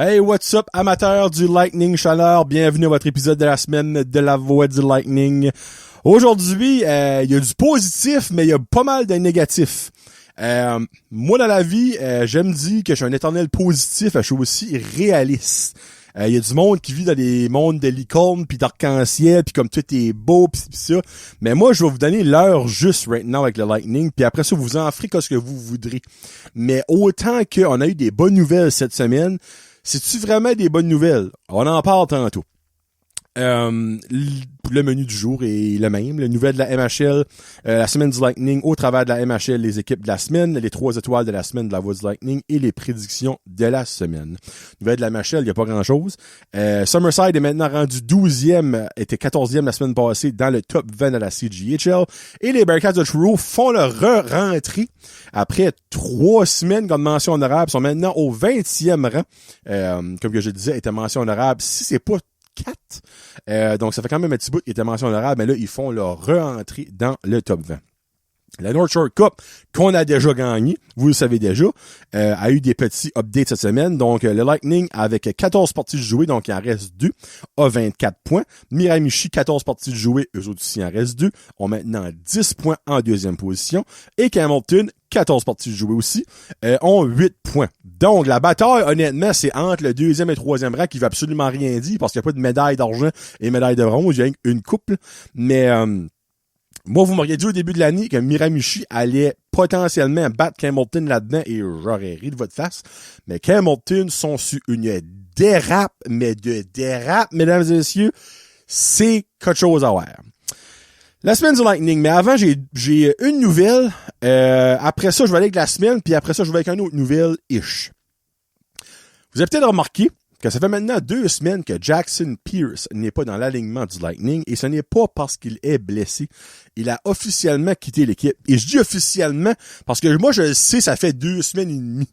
Hey, what's up, amateurs du Lightning Chaleur? Bienvenue à votre épisode de la semaine de la Voix du Lightning. Aujourd'hui, il y a du positif, mais il y a pas mal de négatif. Moi, dans la vie, j'aime dire que je suis un éternel positif, je suis aussi réaliste. Il y a du monde qui vit dans des mondes de licorne puis d'arc-en-ciel puis comme tout est beau puis ça. Mais moi, je vais vous donner l'heure juste right now avec le Lightning puis après ça, vous en ferez ce que vous voudrez. Mais autant qu'on a eu des bonnes nouvelles cette semaine, c'est-tu vraiment des bonnes nouvelles? On en parle tantôt. Le menu du jour est le même. Le nouvelle de la MHL, la semaine du Lightning, au travers de la MHL, les équipes de la semaine, les 3 étoiles de la semaine de la Voix du Lightning et les prédictions de la semaine. Nouvelle de la MHL, il n'y a pas grand-chose. Summerside est maintenant rendu 12e, était 14e la semaine passée dans le top 20 de la CJHL. Et les Bearcats de Truro font leur rentrée après 3 semaines comme mention honorable, sont maintenant au 20e rang. Comme que je disais, était mention honorable. Si c'est pas 4. Donc, ça fait quand même un petit bout qui était mention honorable, mais là, ils font leur re-entrée dans le top 20. La North Shore Cup, qu'on a déjà gagné, vous le savez déjà, a eu des petits updates cette semaine. Donc, le Lightning, avec 14 parties jouées, donc il en reste 2, a 24 points. Miramichi, 14 parties jouées, eux autres aussi, il en reste 2, ont maintenant 10 points en deuxième position. Et Hamilton, 14 parties jouées aussi, ont 8 points. Donc, la bataille, honnêtement, c'est entre le deuxième et troisième rang qui veut absolument rien dire parce qu'il n'y a pas de médaille d'argent et médaille de bronze. Il y a une couple. Mais moi, vous m'auriez dit au début de l'année que Miramichi allait potentiellement battre Hamilton là-dedans et j'aurais ri de votre face. Mais Hamilton sont sur une dérape, mesdames et messieurs. C'est quelque chose à voir. La semaine du Lightning, mais avant, j'ai une nouvelle. Après ça, je vais aller avec la semaine, puis après ça, je vais avec une autre nouvelle-ish. Vous avez peut-être remarqué que ça fait maintenant 2 semaines que Jackson Pierce n'est pas dans l'alignement du Lightning, et ce n'est pas parce qu'il est blessé. Il a officiellement quitté l'équipe. Et je dis officiellement parce que moi, je le sais, ça fait 2 semaines et demie.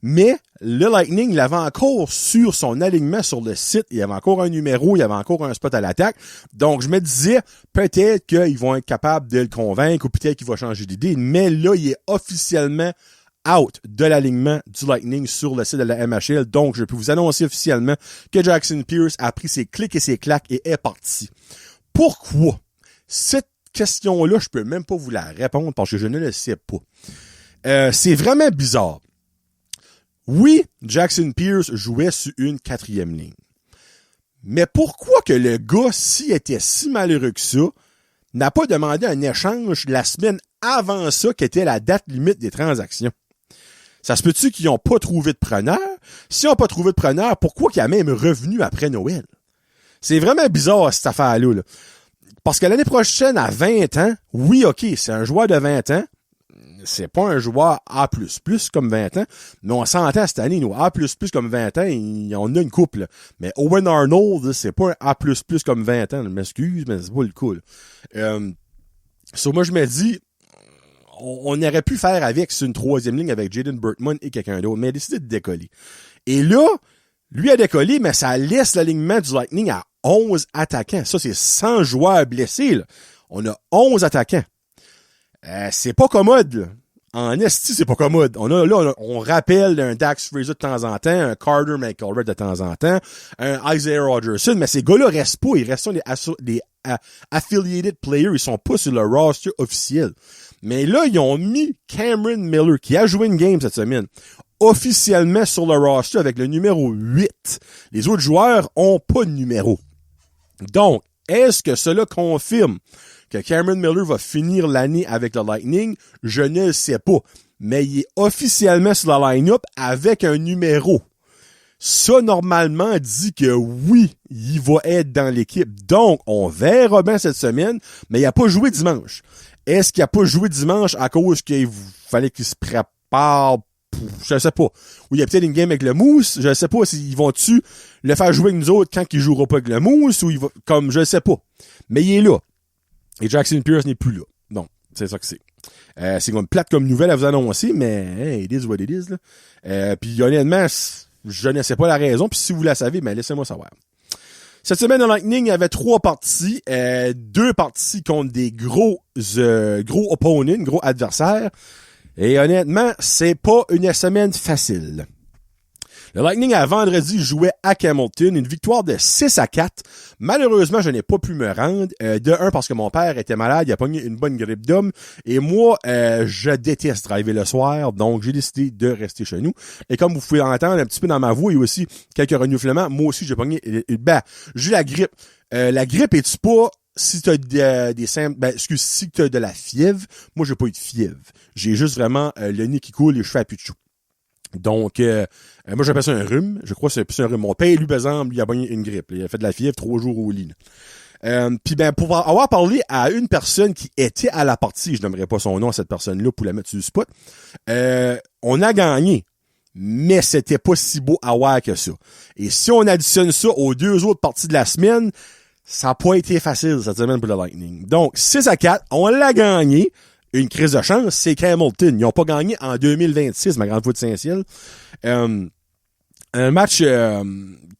Mais le Lightning, il avait encore sur son alignement sur le site, il y avait encore un numéro, il y avait encore un spot à l'attaque. Donc, je me disais, peut-être qu'ils vont être capables de le convaincre ou peut-être qu'il va changer d'idée. Mais là, il est officiellement out de l'alignement du Lightning sur le site de la MHL. Donc, je peux vous annoncer officiellement que Jackson Pierce a pris ses clics et ses claques et est parti. Pourquoi? Cette question-là, je peux même pas vous la répondre parce que je ne le sais pas. C'est vraiment bizarre. Oui, Jackson Pierce jouait sur une 4e ligne. Mais pourquoi que le gars, s'il était si malheureux que ça, n'a pas demandé un échange la semaine avant ça, qui était la date limite des transactions? Ça se peut-tu qu'ils n'ont pas trouvé de preneur? S'ils n'ont pas trouvé de preneur, pourquoi qu'il a même revenu après Noël? C'est vraiment bizarre, cette affaire-là. Là. Parce que l'année prochaine, à 20 ans, oui, OK, c'est un joueur de 20 ans. C'est pas un joueur A++ comme 20 ans, mais on s'entend cette année, nous, A++ comme 20 ans, on a une couple. Là. Mais Owen Arnold, c'est pas un A++ comme 20 ans. Je m'excuse, mais c'est pas le coup. Moi, je me dis, on aurait pu faire avec sur une 3e ligne avec Jaden Bertman et quelqu'un d'autre, mais il a décidé de décoller. Et là, lui a décollé, mais ça laisse l'alignement du Lightning à 11 attaquants. Ça, c'est 100 joueurs blessés. Là. On a 11 attaquants. C'est pas commode, là. En esti, c'est pas commode. On rappelle un Dax Fraser de temps en temps, un Carter McElroy de temps en temps, un Isaiah Rogerson, mais ces gars-là restent pas. Ils restent des affiliated players. Ils sont pas sur le roster officiel. Mais là, ils ont mis Cameron Miller, qui a joué une game cette semaine, officiellement sur le roster avec le numéro 8. Les autres joueurs ont pas de numéro. Donc, est-ce que cela confirme que Cameron Miller va finir l'année avec le Lightning? Je ne le sais pas. Mais il est officiellement sur la line-up avec un numéro. Ça, normalement, dit que oui, il va être dans l'équipe. Donc, on verra bien cette semaine, mais il n'a pas joué dimanche. Est-ce qu'il n'a pas joué dimanche à cause qu'il fallait qu'il se prépare? Je sais pas. Ou il y a peut-être une game avec le Moose. Je sais pas s'ils vont-tu le faire jouer avec nous autres quand il jouera pas avec le Moose ou il va, comme, je sais pas. Mais il est là. Et Jackson Pierce n'est plus là. Donc, c'est ça que c'est. C'est comme plate comme nouvelle à vous annoncer, mais hey, it is what it is. Là. Puis honnêtement, je ne sais pas la raison. Puis si vous la savez, ben laissez-moi savoir. Cette semaine, dans Lightning, il y avait 3 parties. 2 parties contre des gros opponents, gros adversaires. Et honnêtement, c'est pas une semaine facile. Le Lightning, à vendredi, jouait à Hamilton, une victoire de 6-4. Malheureusement, je n'ai pas pu me rendre. De un, parce que mon père était malade, il a pogné une bonne grippe d'homme. Et moi, je déteste driver le soir, donc j'ai décidé de rester chez nous. Et comme vous pouvez l'entendre un petit peu dans ma voix, il y a aussi quelques renouvellements. Moi aussi, j'ai pogné, j'ai la grippe. La grippe, est-tu pas... Si t'as des symptômes, si t'as de la fièvre, moi j'ai pas eu de fièvre. J'ai juste vraiment le nez qui coule et les cheveux à plus de chou. Donc, moi j'appelle ça un rhume. Je crois que c'est plus un rhume. Mon père, lui, par exemple, il a pogné une grippe. Il a fait de la fièvre 3 jours au lit. Puis pour avoir parlé à une personne qui était à la partie, je n'aimerais pas son nom à cette personne-là pour la mettre sur le spot, on a gagné. Mais c'était pas si beau à voir que ça. Et si on additionne ça aux 2 autres parties de la semaine, ça n'a pas été facile cette semaine pour le Lightning. Donc, 6-4, on l'a gagné. Une crise de chance, c'est Hamilton. Ils n'ont pas gagné en 2026, ma grande voix de Saint-Ciel. Un match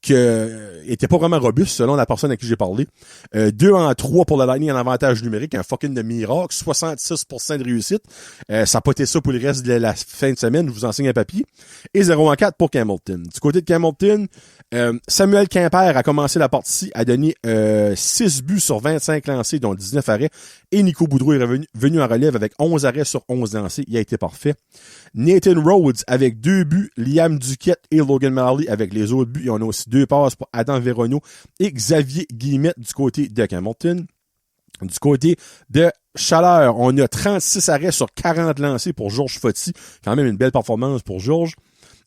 qui était pas vraiment robuste, selon la personne à qui j'ai parlé. 2-3 pour le Lightning en avantage numérique, un fucking de miracle, 66% de réussite. Ça n'a pas été ça pour le reste de la fin de semaine, je vous enseigne un papier. Et 0-4 pour Hamilton. Du côté de Hamilton, Samuel Quimper a commencé la partie, a donné 6 buts sur 25 lancés, dont 19 arrêts. Et Nico Boudreau est venu en relève avec 11 arrêts sur 11 lancés. Il a été parfait. Nathan Rhodes avec 2 buts, Liam Duquette et Logan Marley avec les autres buts. Et on a aussi 2 passes pour Adam Véronneau et Xavier Guillemette du côté de Hamilton. Du côté de Chaleur, on a 36 arrêts sur 40 lancés pour Georges Foti. Quand même une belle performance pour Georges.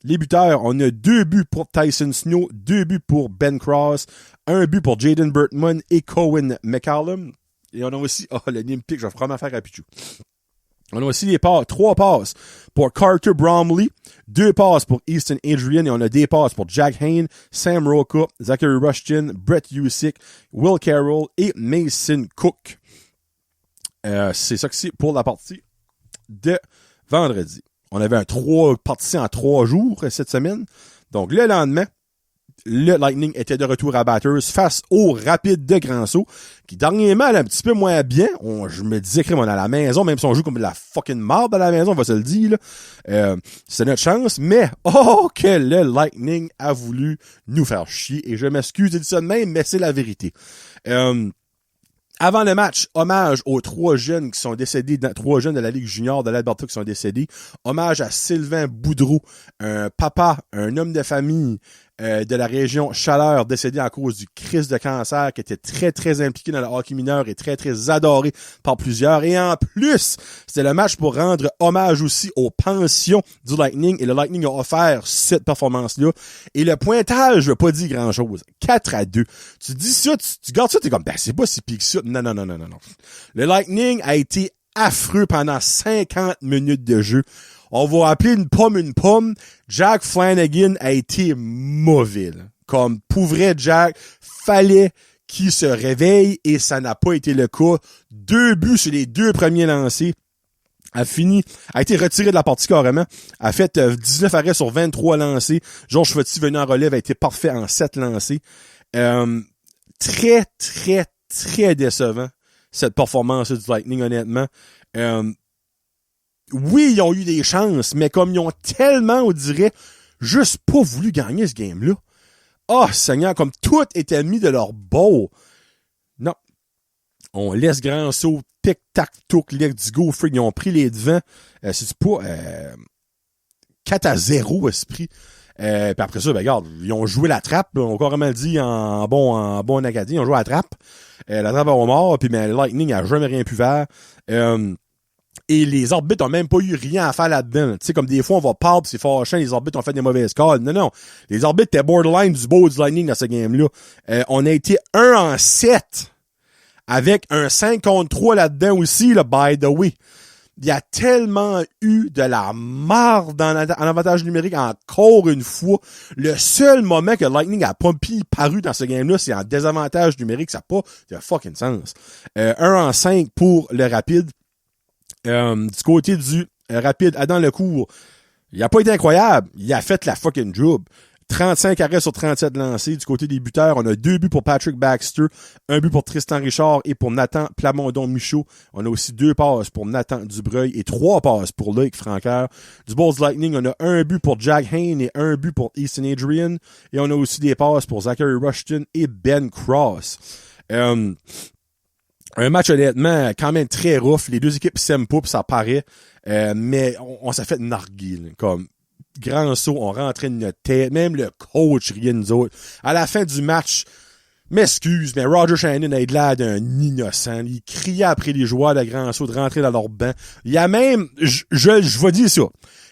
Les buteurs, on a 2 buts pour Tyson Snow, 2 buts pour Ben Cross, 1 but pour Jaden Bertman et Cohen McCallum. Et on a aussi, le Nimpic, je vais vraiment faire à Pichou. On a aussi 3 passes pour Carter Bromley, 2 passes pour Easton Adrian et on a des passes pour Jack Hayne, Sam Roca, Zachary Rushton, Brett Usyk, Will Carroll et Mason Cook. C'est ça que c'est pour la partie de vendredi. On avait 3 parties en 3 jours cette semaine. Donc le lendemain, le Lightning était de retour à Batters face au Rapide de Grand-Sault, qui dernièrement allait un petit peu moins bien. Je me disais qu'on est à la maison, même si on joue comme de la fucking marde à la maison, on va se le dire. C'est notre chance, mais que le Lightning a voulu nous faire chier. Et je m'excuse de dire ça de même, mais c'est la vérité. Avant le match, hommage aux 3 jeunes qui sont décédés, 3 jeunes de la Ligue junior de l'Alberta qui sont décédés. Hommage à Sylvain Boudreau, un papa, un homme de famille de la région Chaleur, décédé à cause du crise de cancer, qui était très, très impliqué dans le hockey mineur et très, très adoré par plusieurs. Et en plus, c'était le match pour rendre hommage aussi aux pensions du Lightning. Et le Lightning a offert cette performance-là. Et le pointage, je veux pas dire grand-chose. 4-2. Tu dis ça, tu gardes ça, t'es comme, c'est pas si pire que ça. Non. Le Lightning a été affreux pendant 50 minutes de jeu. On va appeler une pomme. Jack Flanagan a été mauvais. Comme pour vrai, Jack, fallait qu'il se réveille et ça n'a pas été le cas. 2 buts sur les 2 premiers lancés. A été retiré de la partie carrément. A fait 19 arrêts sur 23 lancés. Georges Foti venu en relève a été parfait en 7 lancés. Très, très, très décevant cette performance du Lightning, honnêtement. Oui, ils ont eu des chances, mais comme ils ont tellement, on dirait, juste pas voulu gagner ce game-là. Seigneur, comme tout était mis de leur bord. Non. On laisse Grand-Sault, tic-tac-touc, let's go, freak. Ils ont pris les devants. C'est pas 4-0, esprit. Puis après ça, regarde, ils ont joué la trappe. On a carrément dit en bon acadien. Ils ont joué la trappe. La trappe au mort. Puis le Lightning a jamais rien pu faire. Et les arbitres ont même pas eu rien à faire là-dedans. Tu sais, comme des fois, on va perdre pis c'est fâchant, les arbitres ont fait des mauvaises calls. Non. Les arbitres étaient borderline du beau du Lightning dans ce game-là. On a été 1-7 avec un 5 contre 3 là-dedans aussi, là, by the way. Il y a tellement eu de la marde en avantage numérique encore une fois. Le seul moment que Lightning a pas paru dans ce game-là, c'est en désavantage numérique. Ça n'a pas de fucking sens. 1-5 pour le Rapide. Du côté du Rapide, Adam Lecourt, il a pas été incroyable. Il a fait la fucking job. 35 arrêts sur 37 lancés. Du côté des buteurs, on a 2 buts pour Patrick Baxter, 1 but pour Tristan Richard et pour Nathan Plamondon-Michaud. On a aussi 2 passes pour Nathan Dubreuil et 3 passes pour Loïc Francaire. Du Bulls Lightning, on a 1 but pour Jack Hayne et 1 but pour Easton Adrian. Et on a aussi des passes pour Zachary Rushton et Ben Cross. Un match honnêtement quand même très rough. Les deux équipes s'aiment pas, pis ça paraît. Mais on s'est fait narguer, là, comme grand saut, on rentrait de notre tête. Même le coach riait de nous autres. À la fin du match, m'excuse, mais Roger Shannon a l'air d'un innocent. Il criait après les joueurs de grand saut de rentrer dans leur banc. Il a même, je vais dire ça,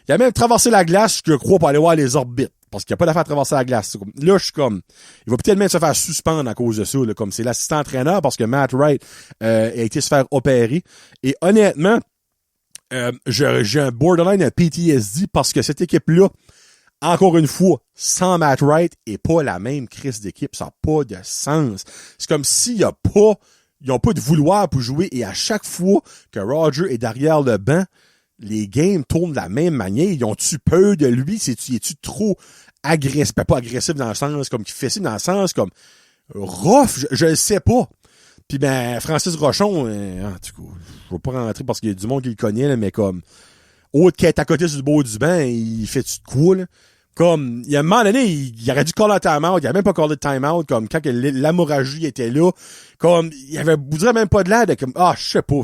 il a même traversé la glace, je crois, pour aller voir les orbites. Parce qu'il n'y a pas d'affaire à traverser la glace. Là, je suis comme, il va peut-être même se faire suspendre à cause de ça, là, comme c'est l'assistant entraîneur, parce que Matt Wright a été se faire opérer. Et honnêtement, j'ai un borderline, un PTSD, parce que cette équipe-là, encore une fois, sans Matt Wright, est pas la même crise d'équipe. Ça n'a pas de sens. C'est comme s'il y a pas, ils ont pas de vouloir pour jouer, et à chaque fois que Roger est derrière le banc, les games tournent de la même manière. Ils ont-tu peur de lui? Es-tu trop agressif? Pas agressif dans le sens comme qu'il fait ça, dans le sens comme rough, je le sais pas. Puis ben, Francis Rochon, en tout cas, je vais pas rentrer parce qu'il y a du monde qui le connaît, là, mais comme autre qui est à côté sur le bord du banc, il fait-tu de quoi, là? Comme, il y a un moment donné, il aurait dû call un time-out, il a même pas callé de time-out, comme quand l'hémorragie était là, comme, il avait, vous direz même pas de l'air de comme, je sais pas.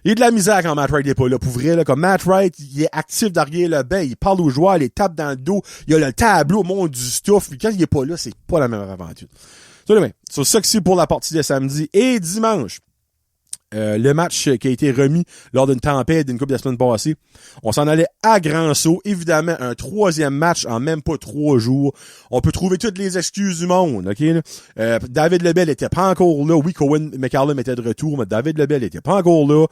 Il y a de la misère quand Matt Wright n'est pas là, pour vrai, là. Comme Matt Wright, il est actif derrière le banc, il parle aux joueurs, il les tape dans le dos, il a le tableau au monde du stuff, puis quand il est pas là, c'est pas la même aventure. C'est ça que c'est pour la partie de samedi et dimanche. Le match qui a été remis lors d'une tempête d'une coupe de la semaine passée. On s'en allait à grand saut. Évidemment, un 3e match en même pas 3 jours. On peut trouver toutes les excuses du monde, ok? David Lebel était pas encore là. Oui, Cohen McCallum était de retour, mais David Lebel était pas encore là.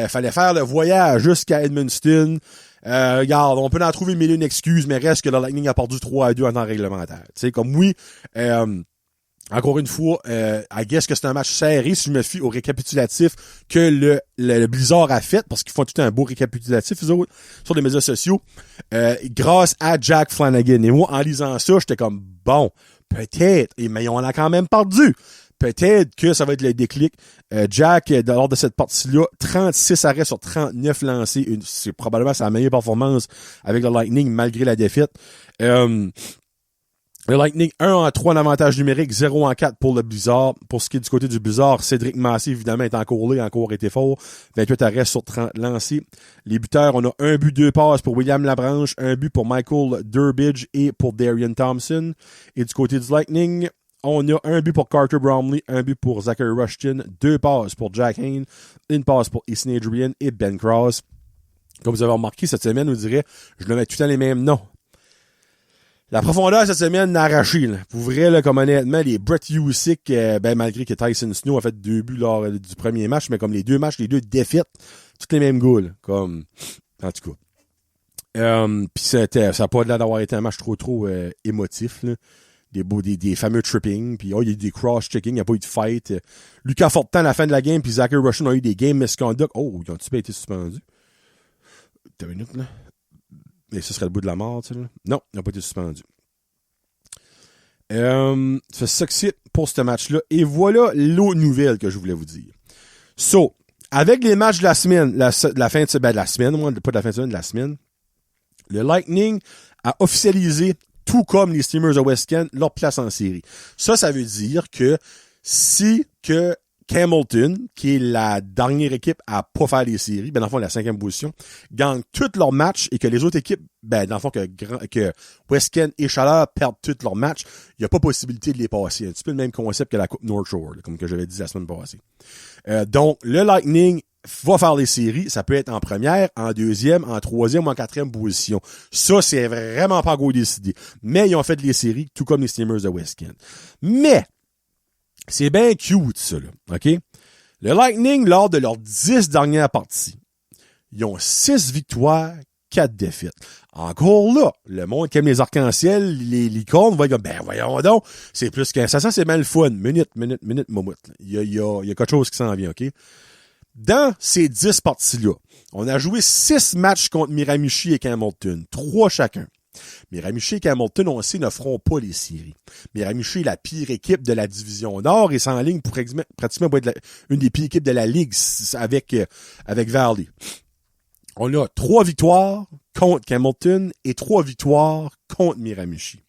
Fallait faire le voyage jusqu'à Edmundston. Regarde, on peut en trouver mille une excuses, mais reste que le Lightning a perdu 3-2 en temps réglementaire. Tu sais, comme oui, encore une fois, I guess que c'est un match serré si je me fie au récapitulatif que le Blizzard a fait, parce qu'ils font tout un beau récapitulatif, eux autres, sur les médias sociaux, grâce à Jack Flanagan. Et moi, en lisant ça, j'étais comme, bon, peut-être, mais on a quand même perdu. Peut-être que ça va être le déclic. Jack, lors de cette partie-là, 36 arrêts sur 39 lancés. C'est probablement sa meilleure performance avec le Lightning, malgré la défaite. Le Lightning, 1 en 3 en avantage numérique, 0 en 4 pour le Blizzard. Pour ce qui est du côté du Blizzard, Cédric Massé, évidemment, est encore là, encore été fort. 28 arrêts sur 30 lancés. Les buteurs, on a 1 but, 2 passes pour William Labranche, 1 but pour Michael Durbidge et pour Darian Thompson. Et du côté du Lightning, on a 1 but pour Carter Bromley, 1 but pour Zachary Rushton, 2 passes pour Jack Hayne, 1 passe pour Easton Adrian et Ben Cross. Comme vous avez remarqué, cette semaine, on dirait, je le mets tout le temps les mêmes noms. La profondeur cette semaine n'a arraché, là. Pour vrai, là, comme honnêtement, les Brett Usyk, malgré que Tyson Snow a fait 2 buts lors du premier match, mais comme les 2 matchs, les 2 défaites, toutes les mêmes goals, comme, en tout cas. Pis ça a pas l'air d'avoir été un match trop émotif, là. Des fameux tripping, puis il y a eu des cross-checking, il n'y a pas eu de fight. Lucas Fortin à la fin de la game, puis Zachary Rushton a eu des game misconduct. Oh, ils ont-tu pas été suspendus? T'as une minute, là? Et ce serait le bout de la mort, tu sais, là. Non, ils n'ont pas été suspendus. C'est ça que c'est pour ce match-là. Et voilà l'autre nouvelle que je voulais vous dire. So, avec les matchs de la semaine, la fin de la semaine, moi, pas de la fin de semaine, de la semaine, le Lightning a officialisé, tout comme les Steamers de West Kent, leur place en série. Ça veut dire que si que Hamilton, qui est la dernière équipe à pas faire les séries, dans le fond, la 5e position, gagne tous leurs matchs et que les autres équipes, dans le fond, que West Kent et Chaleur perdent tous leurs matchs, il n'y a pas possibilité de les passer. Un petit peu le même concept que la Coupe North Shore, comme que j'avais dit la semaine passée. Donc, le Lightning va faire les séries. Ça peut être en première, en deuxième, en troisième ou en 4e position. Ça, c'est vraiment pas go décidé. Mais ils ont fait les séries, tout comme les Steamers de West Kent. Mais, c'est bien cute, ça, là. OK? Le Lightning, lors de leurs 10 dernières parties, ils ont 6 victoires, 4 défaites. Encore là, le monde qui aime les arcs-en-ciel, les licornes, va dire, voyons donc, c'est plus qu'un ça, c'est mal le fun. Minute, momoute. Il y a quelque chose qui s'en vient, OK? Dans ces 10 parties-là, on a joué 6 matchs contre Miramichi et Hamilton, 3 chacun. Miramichi et Hamilton, on sait, ne feront pas les séries. Miramichi est la pire équipe de la division Nord et s'enligne pour pratiquement pour être une des pires équipes de la Ligue avec Valley. On a 3 victoires contre Hamilton et 3 victoires contre Miramichi.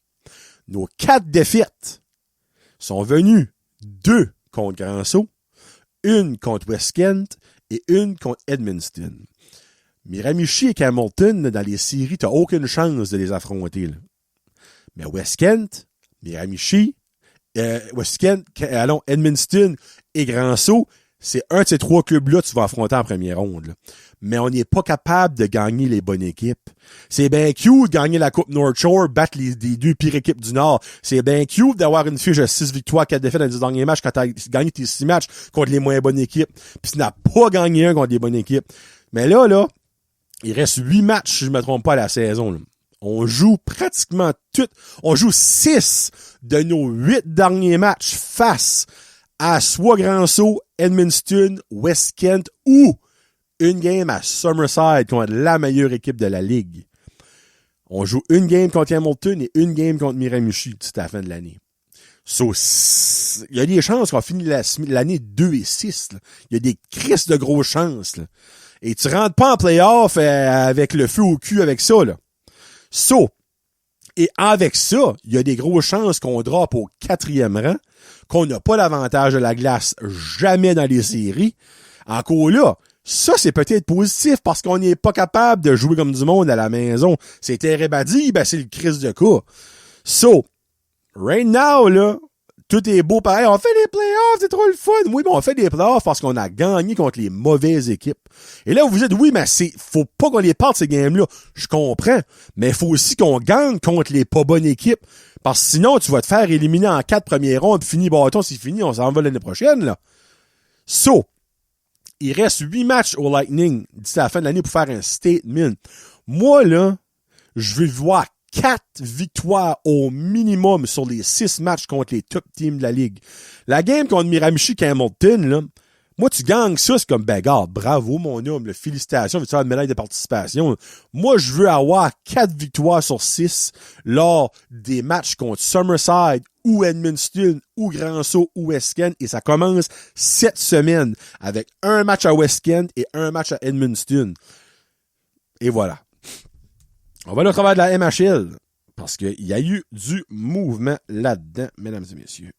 Nos 4 défaites sont venues 2 contre Grand Sault, 1 contre West Kent et 1 contre Edmundston. Miramichi et Hamilton, dans les séries, t'as aucune chance de les affronter, là. Mais West Kent, Miramichi, Edmundston et Grand Sault, c'est un de ces 3 clubs-là que tu vas affronter en première ronde, là. Mais on n'est pas capable de gagner les bonnes équipes. C'est bien cute de gagner la Coupe North Shore, battre les 2 pires équipes du Nord. C'est bien cute d'avoir une fiche de 6 victoires, 4 défaites dans les 10 derniers matchs quand t'as gagné tes 6 matchs contre les moins bonnes équipes. Puis tu n'as pas gagné un contre les bonnes équipes. Mais là, il reste 8 matchs, si je me trompe pas, à la saison, là. On joue pratiquement on joue 6 de nos 8 derniers matchs face à soit Grand Sault, Edmundston, West Kent ou une game à Summerside contre la meilleure équipe de la Ligue. On joue une game contre Hamilton et une game contre Miramichi d'ici à la fin de l'année. Il y a des chances qu'on finisse l'année 2-6. Là. Il y a des crises de grosses chances. Là. Et tu rentres pas en playoff avec le feu au cul avec ça. Là. Et avec ça, il y a des grosses chances qu'on drop au 4e rang, qu'on n'a pas l'avantage de la glace jamais dans les séries. Encore là, ça, c'est peut-être positif parce qu'on n'est pas capable de jouer comme du monde à la maison. C'est terrible à dire, c'est le crise de cas. Right now, là, tout est beau pareil. On fait des playoffs, c'est trop le fun. Oui, mais on fait des playoffs parce qu'on a gagné contre les mauvaises équipes. Et là, vous vous dites, oui, mais faut pas qu'on les parte, ces games-là. Je comprends. Mais il faut aussi qu'on gagne contre les pas bonnes équipes. Parce que sinon, tu vas te faire éliminer en 4 premiers rondes, fini bâton, c'est fini, on s'en va l'année prochaine, là. Il reste 8 matchs au Lightning d'ici à la fin de l'année pour faire un statement. Moi, là, je veux voir 4 victoires au minimum sur les 6 matchs contre les top teams de la Ligue. La game contre Miramichi et Hamilton, là, moi, tu gagnes ça, c'est comme, bravo, mon homme, félicitations, veux-tu avoir une médaille de participation? Moi, je veux avoir 4 victoires sur 6 lors des matchs contre Summerside ou Edmundston ou Grand Sault ou West Kent, et ça commence cette semaine avec un match à West Kent et un match à Edmundston. Et voilà. On va aller au travail de la MHL, parce qu'il y a eu du mouvement là-dedans, mesdames et messieurs.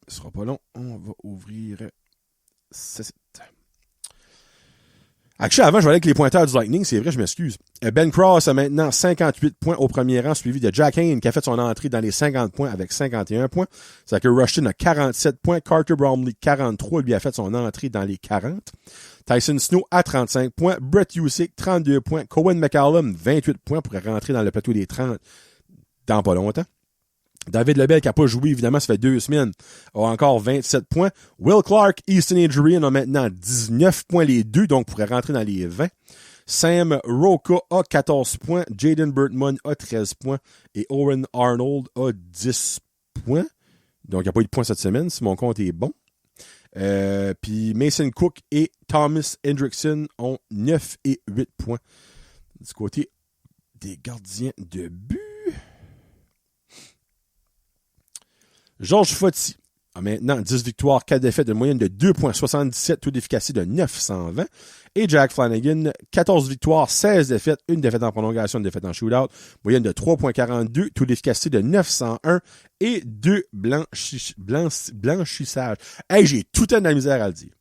Ce sera pas long, on va ouvrir... Actually, avant, je vais aller avec les pointeurs du Lightning. C'est vrai, je m'excuse. Ben Cross a maintenant 58 points au premier rang, suivi de Jack Hayne qui a fait son entrée dans les 50 points avec 51 points. C'est-à-dire que Rushton a 47 points. Carter Bromley, 43. Lui a fait son entrée dans les 40. Tyson Snow a 35 points. Brett Usyk, 32 points. Cohen McCallum, 28 points pour rentrer dans le plateau des 30 dans pas longtemps. David Lebel, qui n'a pas joué, évidemment, ça fait 2 semaines, a encore 27 points. Will Clark, Easton Adrian ont maintenant 19 points les deux, donc pourrait rentrer dans les 20. Sam Roca a 14 points. Jaden Bertman a 13 points. Et Owen Arnold a 10 points. Donc, il n'y a pas eu de points cette semaine, si mon compte est bon. Puis Mason Cook et Thomas Hendrickson ont 9 et 8 points. Du côté des gardiens de but. Georges Foti a maintenant 10 victoires, 4 défaites, de moyenne de 2,77, taux d'efficacité de 920. Et Jack Flanagan, 14 victoires, 16 défaites, une défaite en prolongation, une défaite en shootout, moyenne de 3,42, taux d'efficacité de 901 et 2 blanchissages. Hey, j'ai tout un de la misère à le dire.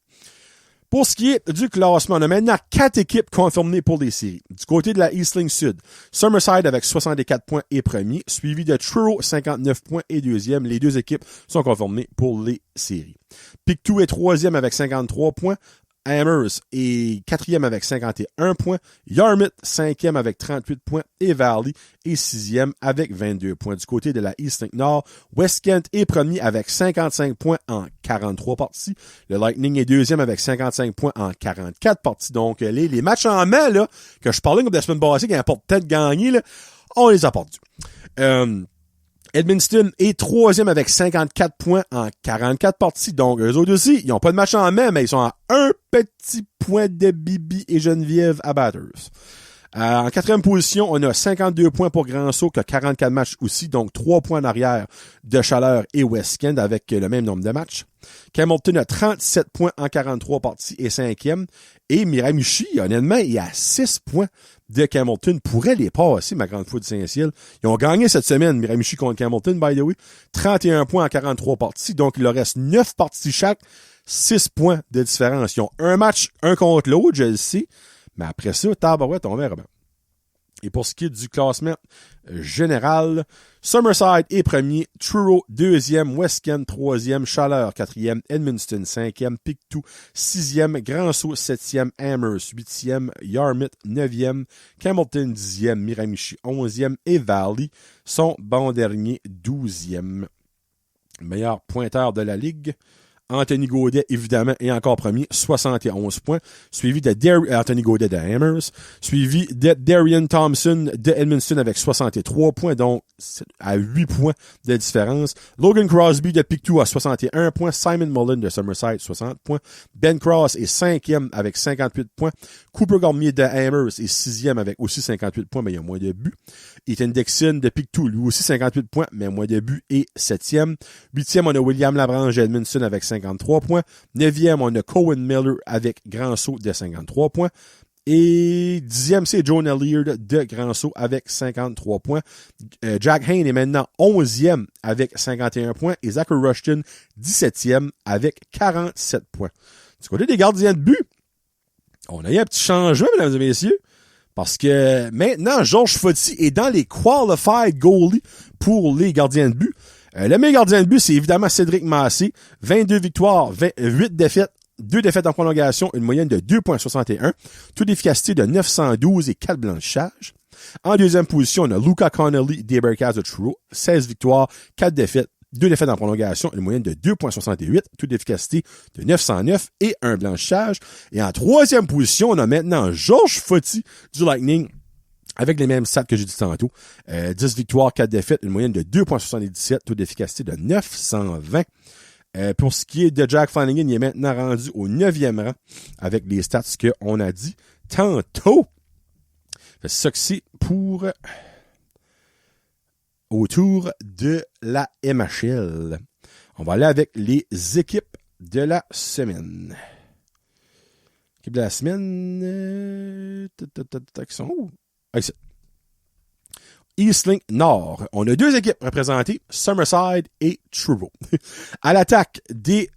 Pour ce qui est du classement, on a maintenant 4 équipes confirmées pour les séries. Du côté de la Eastling Sud, Summerside avec 64 points est premier, suivi de Truro, 59 points et deuxième. Les deux équipes sont confirmées pour les séries. Pictou est troisième avec 53 points. Amherst est quatrième avec 51 points. Yarmouth, cinquième avec 38 points. Et Valley est sixième avec 22 points. Du côté de la East Nord, West Kent est premier avec 55 points en 43 parties. Le Lightning est deuxième avec 55 points en 44 parties. Donc, les matchs en main, là, que je parlais comme la semaine passée, qui importent peut-être gagner, là, on les a perdus. Edmundston est troisième avec 54 points en 44 parties. Donc, eux autres aussi, ils n'ont pas de match en main, mais ils sont à un petit point de Bibi et Geneviève à Batters. En quatrième position, on a 52 points pour Grand-Sault, qui a 44 matchs aussi, donc 3 points en arrière de Chaleur et West-Kent avec le même nombre de matchs. Hamilton a 37 points en 43 parties et 5e. Et Miramichi, honnêtement, il a 6 points de Hamilton. Pourrait les passer, ma grande foi de Saint-Ciel. Ils ont gagné cette semaine, Miramichi contre Hamilton, by the way. 31 points en 43 parties, donc il leur reste 9 parties chaque. 6 points de différence. Ils ont un match, un contre l'autre, je le sais. Mais après ça, tabarouette, on verra bien. Et pour ce qui est du classement général, Summerside est premier, Truro deuxième, West-Kent troisième, Chaleur quatrième, Edmundston cinquième, Pictou sixième, Grand-Sault septième, Amherst huitième, Yarmouth neuvième, Hamilton dixième, Miramichi onzième et Valley sont bons derniers 12e. Meilleur pointeur de la Ligue. Anthony Gaudet, évidemment, est encore premier, 71 points. Suivi de Anthony Gaudet de Amherst. Suivi de Darian Thompson de Edmundston avec 63 points, donc à 8 points de différence. Logan Crosby de Pictou à 61 points. Simon Mullen de Summerside, 60 points. Ben Cross est 5e avec 58 points. Cooper Gormier de Amherst est 6e avec aussi 58 points, mais il y a moins de buts. Ethan Dixon de Pictou, lui aussi 58 points, mais moins de buts, et 7e. 8e, on a William Labranche de Edmundston avec 53 points. 9e, on a Cohen Miller avec Grand-Sault de 53 points. Et 10e, c'est Jonah Leard de Grand-Sault avec 53 points. Jack Hayne est maintenant 11e avec 51 points. Et Zachary Rushton, 17e avec 47 points. Du côté des gardiens de but, on a eu un petit changement, mesdames et messieurs. Parce que maintenant, Georges Foti est dans les qualified goalies pour les gardiens de but. Le meilleur gardien de but, c'est évidemment Cédric Massé. 22 victoires, 8 défaites, 2 défaites en prolongation, une moyenne de 2,61. Taux d'efficacité de 912 et 4 blanchissages. En deuxième position, on a Luca Connolly des Bearcats de Truro. 16 victoires, 4 défaites, 2 défaites en prolongation, une moyenne de 2,68, taux d'efficacité de 909 et un blanchissage. Et en troisième position, on a maintenant Georges Foti du Lightning avec les mêmes stats que j'ai dit tantôt. 10 victoires, 4 défaites, une moyenne de 2,77, taux d'efficacité de 920. Pour ce qui est de Jack Flanagan, il est maintenant rendu au 9e rang avec les stats qu'on a dit tantôt. C'est ça que c'est pour autour de la MHL. On va aller avec les équipes de la semaine. Équipe de la semaine, qui sont où? Ici. Eastlink Nord. On a 2 équipes représentées, Summerside et Truro. À l'attaque des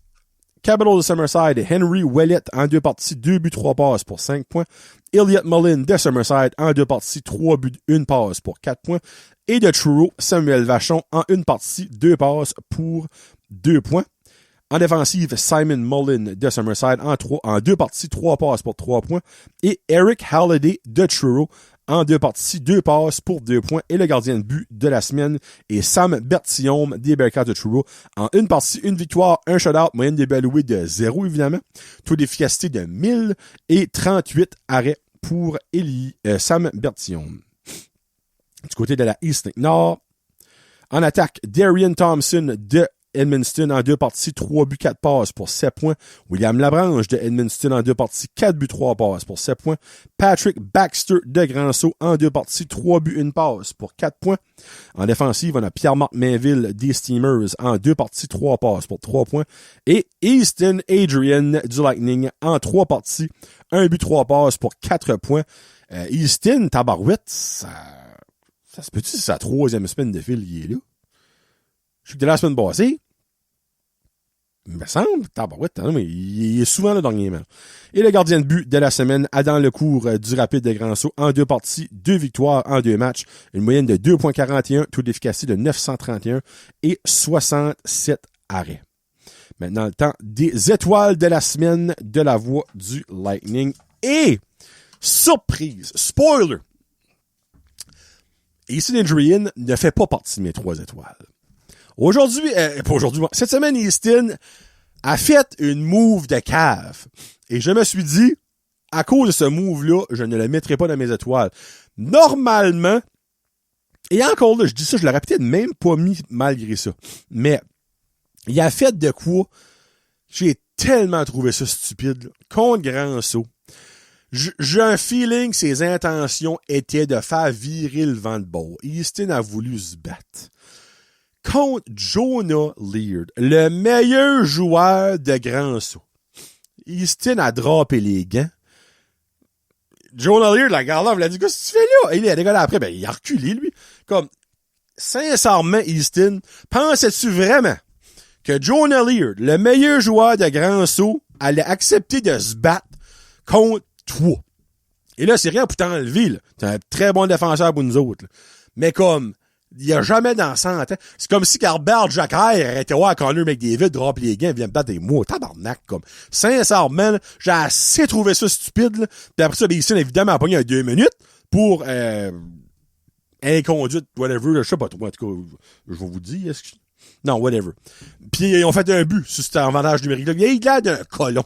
Capitals de Summerside, Henry Ouellet en 2 parties, 2 buts, 3 passes pour 5 points. Elliot Mullin de Summerside en 2 parties, 3 buts, 1 passe pour 4 points. Et de Truro, Samuel Vachon en 1 partie, 2 passes pour 2 points. En défensive, Simon Mullin de Summerside en 2 parties, 3 passes pour 3 points. Et Eric Halliday de Truro en 2 parties, 2 passes pour 2 points. Et le gardien de but de la semaine est Sam Bertillon des Bearcats de Truro. En 1 partie, 1 victoire, 1 shutout, moyenne de buts alloués de 0 évidemment. Taux d'efficacité de 1000 et 38 arrêts pour Sam Bertillon. Du côté de la East Nord, en attaque, Darian Thompson de Edmundston en 2 parties, 3 buts, 4 passes pour 7 points. William Labranche de Edmundston en 2 parties, 4 buts, 3 passes pour 7 points. Patrick Baxter de Grand-Sault en 2 parties, 3 buts, 1 passe pour 4 points. En défensive, on a Pierre-Marc Mainville des Steamers en 2 parties, 3 passes pour 3 points. Et Easton Adrian du Lightning en 3 parties, 1 but, 3 passes pour 4 points. Easton, tabarouette, ça se peut-tu, c'est sa 3e semaine de fil, il est là? Je suis que de la semaine passée. Il me semble, tabarouette, mais il est souvent là dernièrement. Et le gardien de but de la semaine, Adam Lecourt du Rapide de Grand-Sault, en 2 parties, 2 victoires en 2 matchs, une moyenne de 2,41, taux d'efficacité de 931 et 67 arrêts. Maintenant, le temps des étoiles de la semaine de la voix du Lightning. Et, surprise, spoiler, Easton Adrian ne fait pas partie de mes 3 étoiles. Cette semaine, Easton a fait une move de cave. Et je me suis dit, à cause de ce move-là, je ne le mettrai pas dans mes étoiles. Normalement, et encore là, je dis ça, je l'aurais peut-être même pas mis malgré ça. Mais, il a fait de quoi? J'ai tellement trouvé ça stupide, là. Contre Grand-Sault. J'ai un feeling que ses intentions étaient de faire virer le vent de bord. Easton a voulu se battre contre Jonah Laird, le meilleur joueur de grand saut. Easton a droppé les gants. Jonah Laird, la garde là, il a dit, qu'est-ce que tu fais là? Et il a dégagé après, il a reculé, lui. Comme, sincèrement, Easton, pensais-tu vraiment que Jonah Laird, le meilleur joueur de grand saut, allait accepter de se battre contre toi? Et là, c'est rien pour t'enlever, là. T'es un très bon défenseur pour nous autres, là. Mais comme, il y a jamais dans 100 ans. C'est comme si Garbert Jacquet arrêtait voir Connor McDavid, drop les gants, vient me battre des mots. Tabarnak, comme. Sincèrement, là, j'ai assez trouvé ça stupide, là. Puis après ça, Easton, évidemment, a pogné 2 minutes pour, inconduite, whatever, là, je sais pas trop, en tout cas, je vais vous dire, non, whatever. Puis ils ont fait un but sur cet avantage numérique-là. Il a l'air d'un colon.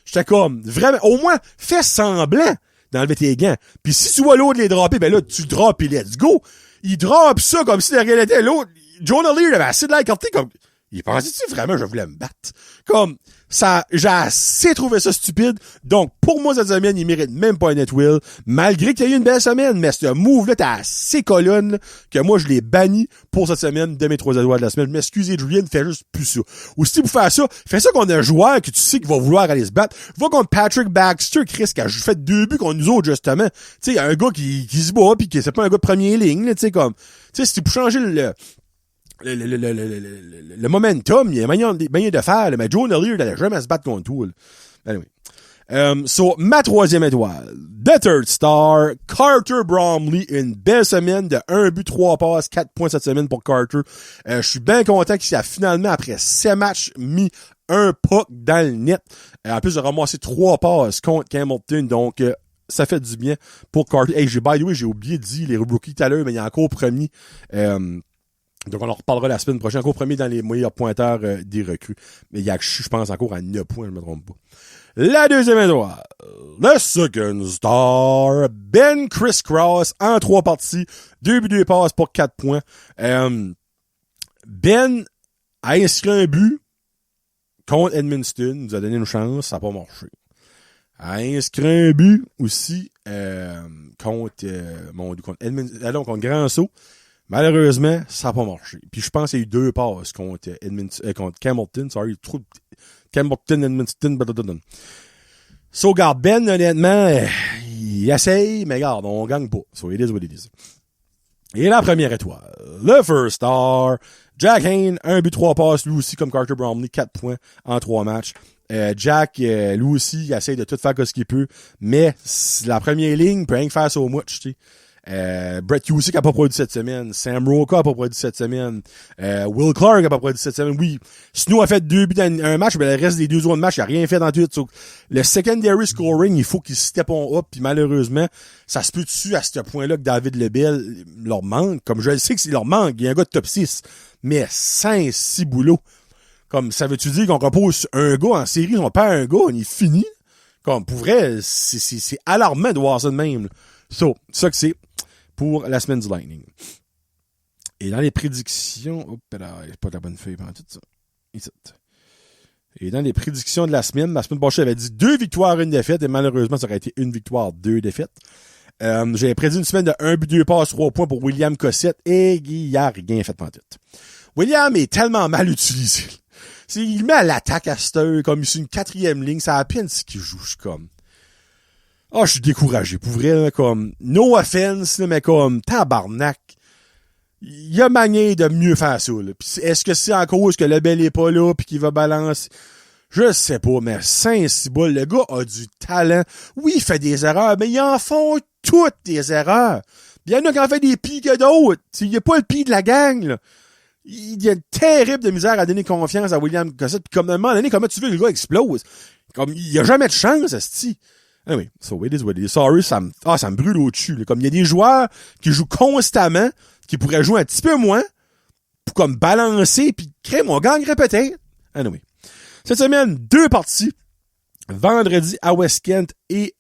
J'étais comme, vraiment, au moins, fais semblant d'enlever tes gants. Puis si tu vois l'autre les dropper, ben là, tu le drops et let's go. Il drop ça comme si de rien n'était. L'autre, Jonah Laird avait assez de l'air écarté comme, il pensait-tu vraiment je voulais me battre? Comme, ça, j'ai assez trouvé ça stupide. Donc, pour moi, cette semaine, il mérite même pas un net will. Malgré qu'il y a eu une belle semaine, mais ce move-là, t'as assez colonne, que moi, je l'ai banni pour cette semaine de mes 3 étoiles de la semaine. Je m'excuse, Adrian, fais juste plus ça. Ou si vous faites ça, fais ça qu'on a un joueur que tu sais qu'il va vouloir aller se battre. Va contre Patrick Baxter, Chris, qui a fait 2 buts contre nous autres, justement. Tu sais, un gars qui se bat, pis que c'est pas un gars de première ligne, tu sais, comme, tu sais, si tu peux changer le momentum, il y a manière de faire, là, mais Jonah Laird n'allait jamais se battre contre tout. Anyway. So, ma 3e étoile, The Third Star, Carter Bromley, une belle semaine de 1 but, 3 passes, 4 points cette semaine pour Carter. Je suis bien content qu'il a finalement, après 7 matchs, mis un puck dans le net. En plus de ramasser 3 passes contre Hamilton, donc ça fait du bien pour Carter. Hey, by the way, j'ai oublié de dire les rookies tout à l'heure, mais il est encore premier. Donc, on en reparlera la semaine prochaine. Encore premier dans les meilleurs pointeurs des recrues. Mais il y a, je pense, encore à 9 points, je me trompe pas. La 2e étoile, le second star, Ben Criss-Cross, en 3 parties, 2 buts, 2 passes pour 4 points. Ben a inscrit un but contre Edmundston, nous a donné une chance, ça n'a pas marché. A inscrit un but aussi contre Edmundston, contre Grand Saut. Malheureusement, ça n'a pas marché. Puis je pense qu'il y a eu 2 passes contre Hamilton, Hamilton, Edmundston, So, regarde, Ben, honnêtement, il essaye, mais regarde, on gagne pas. So, it is what it is. Et la première étoile, le first star, Jack Hayne, 1 but, 3 passes, lui aussi, comme Carter Bromley, 4 points en 3 matchs. Jack, lui aussi, il essaye de tout faire ce qu'il peut, mais la première ligne peut rien faire so much, tu sais. Brett Husick a pas produit cette semaine. Sam Roca a pas produit cette semaine. Will Clark a pas produit cette semaine. Oui, Snow a fait 2 buts dans un match, mais le reste des 2 autres matchs, il a rien fait dans tout. So, le secondary scoring, il faut qu'il step on up, puis malheureusement, ça se peut dessus à ce point-là que David Lebel leur manque. Comme je le sais que leur manque, il y a un gars de top 6, mais 5-6 boulots. Comme, ça veut-tu dire qu'on repose un gars en série, on perd un gars, on est fini? Comme, pour vrai, c'est alarmant de voir ça de même. So, ça que c'est pour la semaine du Lightning. Et dans les prédictions... Hop là, c'est pas de la bonne feuille pendant tout ça. Ici. Et dans les prédictions de la semaine passée, j'avais dit 2 victoires, 1 défaite, et malheureusement, ça aurait été 1 victoire, 2 défaites. J'avais prédit une semaine de 1 but, 2 passes, 3 points pour William Cossette, et il a rien fait pendant tout. William est tellement mal utilisé. Il met à l'attaque à cette heure, comme sur une 4e ligne, ça a à peine ce qu'il joue, je suis comme... je suis découragé. Pour vrai, là, comme, no offense, là, mais comme, tabarnak. Il y a manière de mieux faire ça, là. Pis est-ce que c'est en cause que le Bel est pas là pis qu'il va balancer? Je sais pas, mais Saint-Cyboule, le gars a du talent. Oui, il fait des erreurs, mais ils en font toutes des erreurs. Il y en a qui en fait des pis que d'autres. Il n'y a pas le pis de la gang, là. Il y a une terrible de misère à donner confiance à William Cossette. Pis comme à un moment donné, comment tu veux que le gars explose? Comme, il y a jamais de chance, esti. Anyway, so it is what it is. Sorry, ça me brûle au-dessus, là. Comme, il y a des joueurs qui jouent constamment, qui pourraient jouer un petit peu moins, pour comme balancer, pis crème, on gagnerait peut-être. Anyway. Cette semaine, 2 parties. Vendredi à West Kent et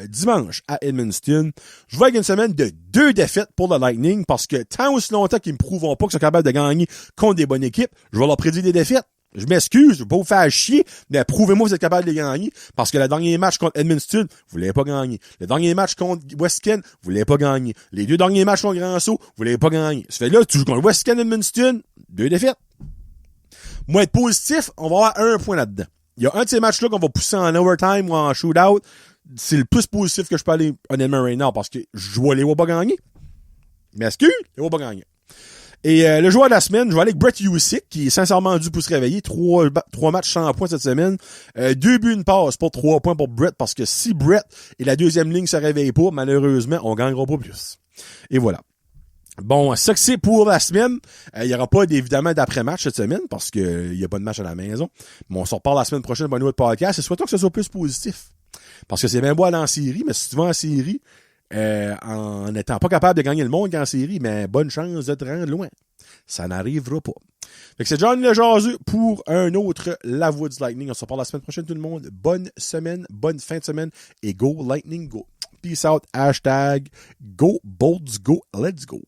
dimanche à Edmundston. Je vois qu'il y a une semaine de 2 défaites pour le Lightning parce que tant aussi longtemps qu'ils me prouveront pas qu'ils sont capables de gagner contre des bonnes équipes, je vais leur prédire des défaites. Je m'excuse, je veux pas vous faire chier, mais prouvez-moi que vous êtes capable de les gagner. Parce que le dernier match contre Edmundston, vous l'avez pas gagné. Le dernier match contre West Kent, vous l'avez pas gagné. Les 2 derniers matchs contre Grand Sault, vous l'avez pas gagné. Ça fait là, tu joues contre West Kent et Edmundston, 2 défaites. Moi, être positif, on va avoir 1 point là-dedans. Il y a un de ces matchs-là qu'on va pousser en overtime ou en shootout. C'est le plus positif que je peux aller honnêtement right now parce que je vois les pas gagner. Mais est-ce que les va pas gagner? Et le joueur de la semaine, je vais aller avec Brett Husick, qui est sincèrement dû pour se réveiller. 3 matchs 100 points cette semaine. 2 buts, une passe pour 3 points pour Brett, parce que si Brett et la deuxième ligne se réveillent pas, malheureusement, on gagnera pas plus. Et voilà. Bon, ça que c'est pour la semaine. Il y aura pas évidemment d'après-match cette semaine, parce que il y a pas de match à la maison. Mais on se reparle la semaine prochaine pour un autre podcast. Et souhaitons que ce soit plus positif. Parce que c'est bien beau aller en série, mais si tu vas en série, en n'étant pas capable de gagner le monde en série, mais bonne chance de te rendre loin. Ça n'arrivera pas. Fait que c'est John Le Jaseux pour un autre La Voix du Lightning. On se reparle la semaine prochaine tout le monde. Bonne semaine, bonne fin de semaine et go Lightning go. Peace out, #GoBolts go, let's go.